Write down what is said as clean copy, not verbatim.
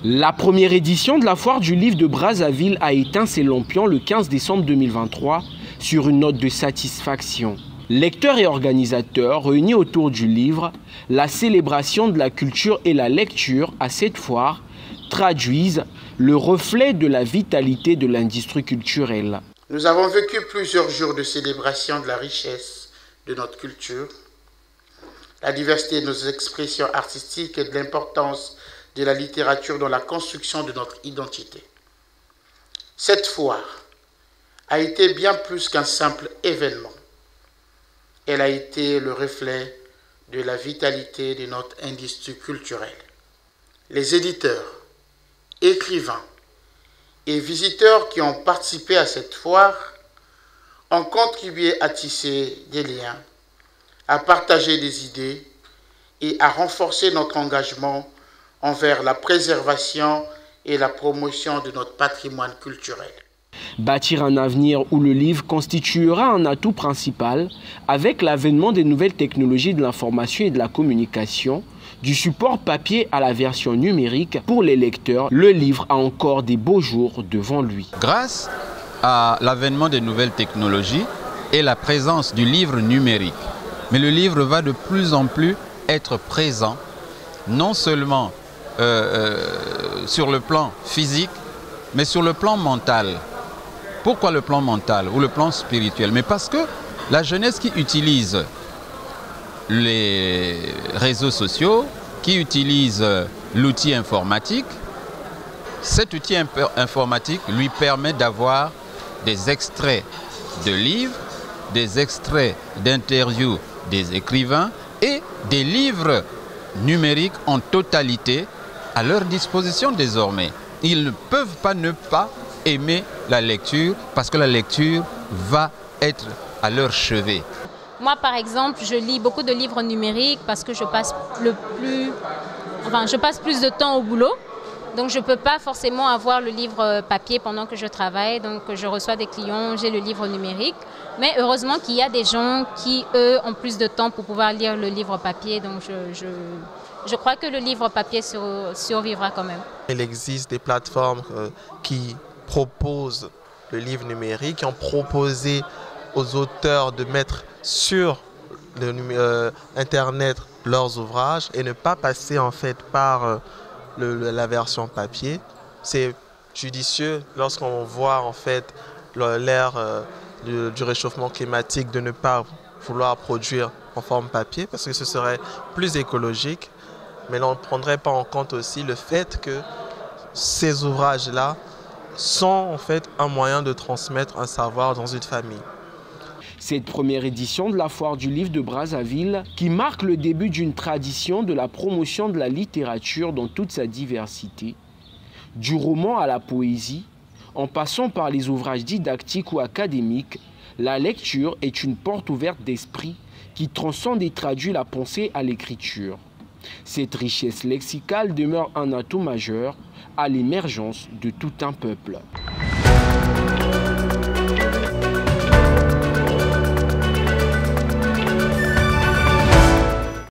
La première édition de la foire du livre de Brazzaville a éteint ses lampions le 15 décembre 2023 sur une note de satisfaction. Lecteurs et organisateurs réunis autour du livre, la célébration de la culture et la lecture à cette foire traduisent le reflet de la vitalité de l'industrie culturelle. Nous avons vécu plusieurs jours de célébration de la richesse de notre culture, la diversité de nos expressions artistiques et de l'importance de la littérature dans la construction de notre identité. Cette foire a été bien plus qu'un simple événement. Elle a été le reflet de la vitalité de notre industrie culturelle. Les éditeurs, écrivains et visiteurs qui ont participé à cette foire ont contribué à tisser des liens, à partager des idées et à renforcer notre engagement envers la préservation et la promotion de notre patrimoine culturel. Bâtir un avenir où le livre constituera un atout principal avec l'avènement des nouvelles technologies de l'information et de la communication, du support papier à la version numérique. Pour les lecteurs, le livre a encore des beaux jours devant lui. Grâce à l'avènement des nouvelles technologies et la présence du livre numérique, mais le livre va de plus en plus être présent, non seulement sur le plan physique, mais sur le plan mental. Pourquoi le plan mental ou le plan spirituel? Mais parce que la jeunesse qui utilise les réseaux sociaux, qui utilise l'outil informatique, cet outil informatique lui permet d'avoir des extraits de livres, des extraits d'interviews des écrivains et des livres numériques en totalité à leur disposition désormais. Ils ne peuvent pas ne pas aimer la lecture parce que la lecture va être à leur chevet. Moi, par exemple, je lis beaucoup de livres numériques parce que je passe plus de temps au boulot. Donc, je ne peux pas forcément avoir le livre papier pendant que je travaille. Donc, je reçois des clients, j'ai le livre numérique. Mais heureusement qu'il y a des gens qui, eux, ont plus de temps pour pouvoir lire le livre papier. Donc, je crois que le livre papier survivra quand même. Il existe des plateformes qui proposent le livre numérique, qui ont proposé aux auteurs de mettre sur Internet leurs ouvrages et ne pas passer en fait par la version papier. C'est judicieux lorsqu'on voit en fait l'ère du réchauffement climatique de ne pas vouloir produire en forme papier parce que ce serait plus écologique. Mais on ne prendrait pas en compte aussi le fait que ces ouvrages-là sont en fait un moyen de transmettre un savoir dans une famille. Cette première édition de la foire du livre de Brazzaville, qui marque le début d'une tradition de la promotion de la littérature dans toute sa diversité, du roman à la poésie, en passant par les ouvrages didactiques ou académiques, la lecture est une porte ouverte d'esprit qui transcende et traduit la pensée à l'écriture. Cette richesse lexicale demeure un atout majeur à l'émergence de tout un peuple.